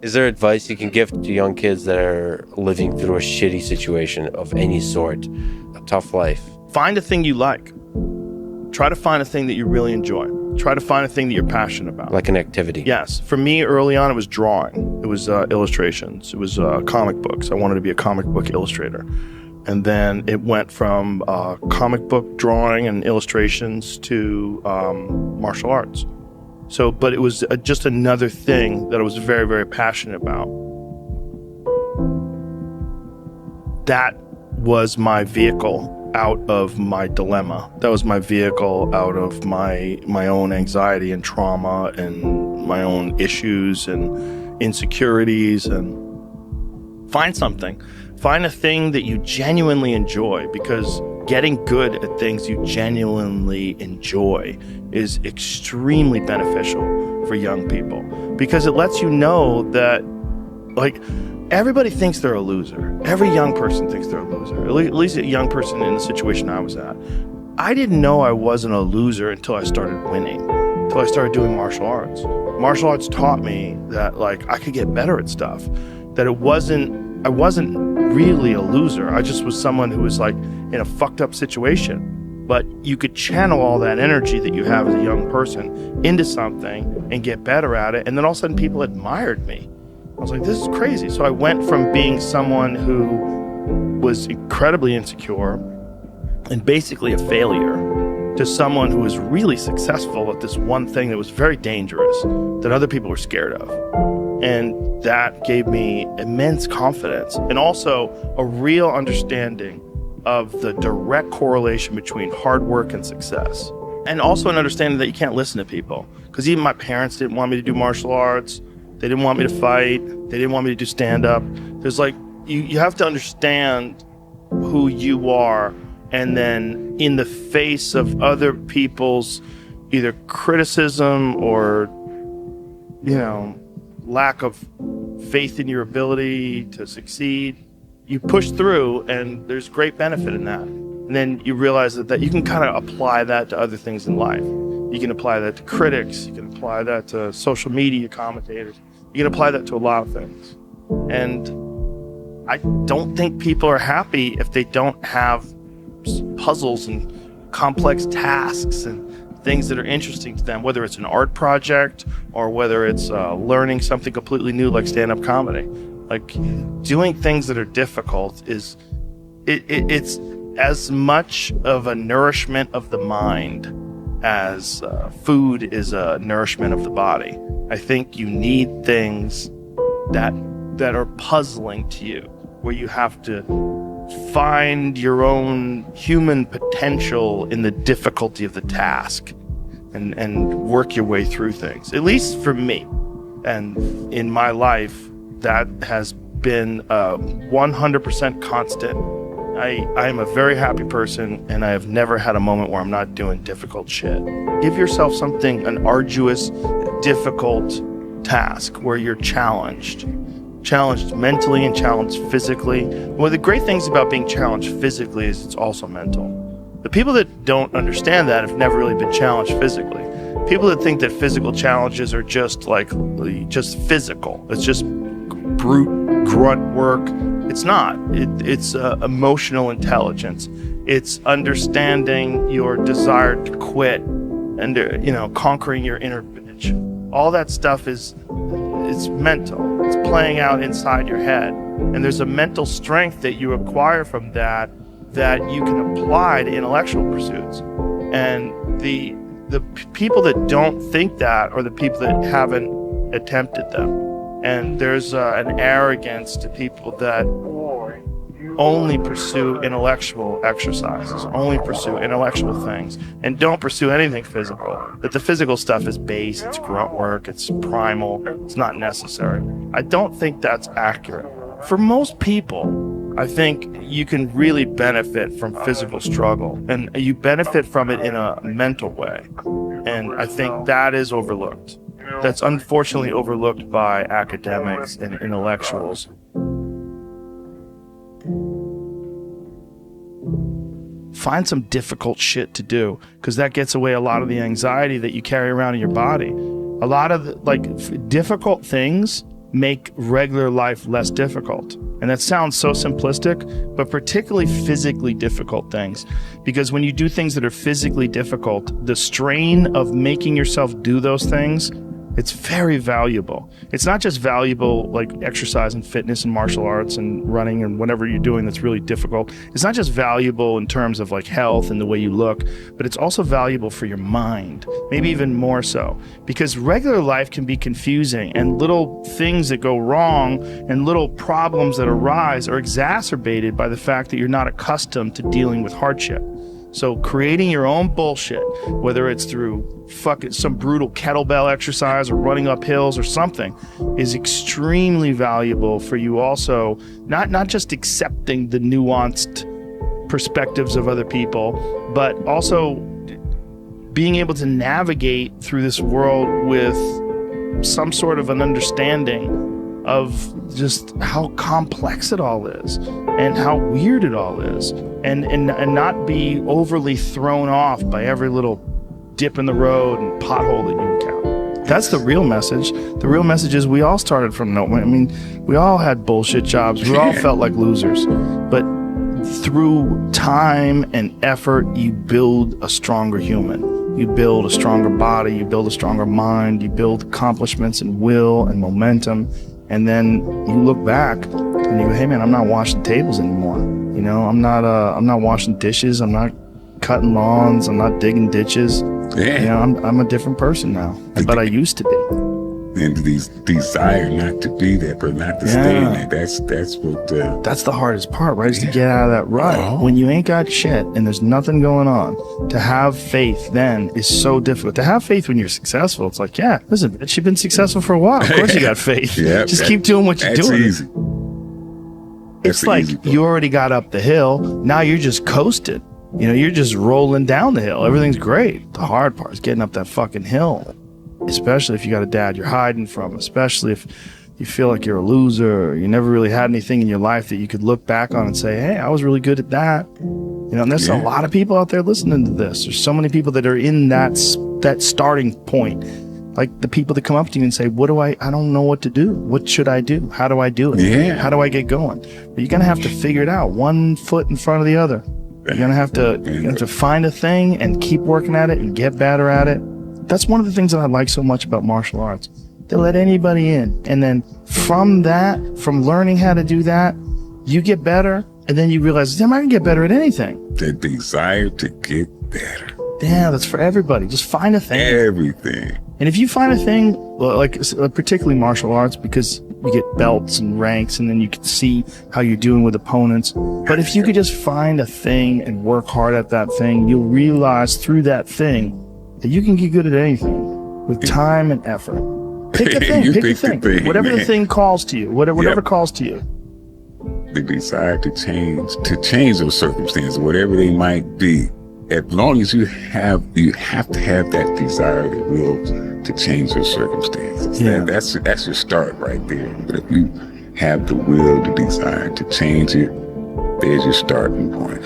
Is there advice you can give to young kids that are living through a shitty situation of any sort, a tough life? Find a thing you like. Try to find a thing that you really enjoy. Try to find a thing that you're passionate about. Like an activity? Yes. For me, early on, it was drawing. It was illustrations. It was comic books. I wanted to be a comic book illustrator. And then it went from comic book drawing and illustrations to martial arts. So, but it was just another thing that I was very, very passionate about. That was my vehicle out of my dilemma. That was my vehicle out of my own anxiety and trauma and my own issues and insecurities. And find something. Find a thing that you genuinely enjoy, because getting good at things you genuinely enjoy is extremely beneficial for young people, because it lets you know that, like, everybody thinks they're a loser. Every young person thinks they're a loser, at least a young person in the situation I was at. I didn't know I wasn't a loser until I started winning, until I started doing martial arts. Martial arts taught me that, like, I could get better at stuff, that I wasn't really a loser. I just was someone who was, like, in a fucked up situation. But you could channel all that energy that you have as a young person into something and get better at it. And then all of a sudden people admired me. I was like, this is crazy. So I went from being someone who was incredibly insecure and basically a failure to someone who was really successful at this one thing that was very dangerous, that other people were scared of. And that gave me immense confidence, and also a real understanding of the direct correlation between hard work and success. And also an understanding that you can't listen to people. Because even my parents didn't want me to do martial arts. They didn't want me to fight. They didn't want me to do stand-up. There's, like, you have to understand who you are, and then in the face of other people's either criticism or, you know, lack of faith in your ability to succeed, you push through, and there's great benefit in that. And then you realize that you can kind of apply that to other things in life. You can apply that to critics. You can apply that to social media commentators. You can apply that to a lot of things. And I don't think people are happy if they don't have puzzles and complex tasks and things that are interesting to them, whether it's an art project or whether it's learning something completely new like stand-up comedy. Like, doing things that are difficult it's as much of a nourishment of the mind as food is a nourishment of the body. I think you need things that are puzzling to you, where you have to find your own human potential in the difficulty of the task and work your way through things, at least for me. And in my life, that has been 100% constant. I am a very happy person, and I have never had a moment where I'm not doing difficult shit. Give yourself something, an arduous, difficult task where you're challenged mentally and challenged physically. One of the great things about being challenged physically is it's also mental. The people that don't understand that have never really been challenged physically. People that think that physical challenges are just physical, it's just brute grunt work. It's not. It's emotional intelligence. It's understanding your desire to quit and, conquering your inner bitch. All that stuff it's mental. It's playing out inside your head. And there's a mental strength that you acquire from that you can apply to intellectual pursuits. And the people that don't think that are the people that haven't attempted them. And there's an arrogance to people that only pursue intellectual exercises, only pursue intellectual things, and don't pursue anything physical. That the physical stuff is base, it's grunt work, it's primal, it's not necessary. I don't think that's accurate. For most people, I think you can really benefit from physical struggle, and you benefit from it in a mental way. And I think that is overlooked. That's unfortunately overlooked by academics and intellectuals. Find some difficult shit to do, because that gets away a lot of the anxiety that you carry around in your body. A lot of difficult things make regular life less difficult. And that sounds so simplistic, but particularly physically difficult things. Because when you do things that are physically difficult, the strain of making yourself do those things, it's very valuable. It's not just valuable like exercise and fitness and martial arts and running and whatever you're doing that's really difficult. It's not just valuable in terms of like health and the way you look, but it's also valuable for your mind, maybe even more so. Because regular life can be confusing, and little things that go wrong and little problems that arise are exacerbated by the fact that you're not accustomed to dealing with hardship. So creating your own bullshit, whether it's through fucking some brutal kettlebell exercise or running up hills or something, is extremely valuable for you also, not just accepting the nuanced perspectives of other people, but also being able to navigate through this world with some sort of an understanding of just how complex it all is and how weird it all is, and not be overly thrown off by every little dip in the road and pothole that you encounter. That's the real message. The real message is we all started from nowhere. I mean, we all had bullshit jobs. We all felt like losers. But through time and effort, you build a stronger human. You build a stronger body. You build a stronger mind. You build accomplishments and will and momentum. And then you look back and you go, hey man, I'm not washing tables anymore. You know, I'm not washing dishes. I'm not cutting lawns. I'm not digging ditches. Yeah. You know, I'm a different person now, but I used to be. And these desire not to be that, but not to stay in it. That's what. That's the hardest part, right? Is to get out of that rut. When you ain't got shit and there's nothing going on, to have faith then is so difficult. To have faith when you're successful, it's like, yeah, listen, bitch, you've been successful for a while. Of course you got faith. Just keep doing what you're doing. That's easy. It's like you already got up the hill. Now you're just coasting. You know, you're just rolling down the hill. Everything's great. The hard part is getting up that fucking hill. Especially if you got a dad you're hiding from, especially if you feel like you're a loser, or you never really had anything in your life that you could look back on and say, hey, I was really good at that. You know, and there's a lot of people out there listening to this. There's so many people that are in that starting point. Like the people that come up to you and say, I don't know what to do. What should I do? How do I do it? Yeah. How do I get going? But you're going to have to figure it out, one foot in front of the other. You're going to have to find a thing and keep working at it and get better at it. That's one of the things that I like so much about martial arts. They let anybody in. And then from learning how to do that, you get better. And then you realize, damn, I can get better at anything. The desire to get better. Damn, that's for everybody. Just find a thing. Everything. And if you find a thing, like particularly martial arts, because you get belts and ranks and then you can see how you're doing with opponents. But if you could just find a thing and work hard at that thing, you'll realize through that thing that you can get good at anything with time and effort. Pick a thing. Pick a thing. Whatever the thing calls to you. Whatever calls to you. The desire to change those circumstances, whatever they might be. As long as you have to have that desire, the will to change those circumstances. Yeah. That's your start right there. But if you have the will, the desire to change it, there's your starting point.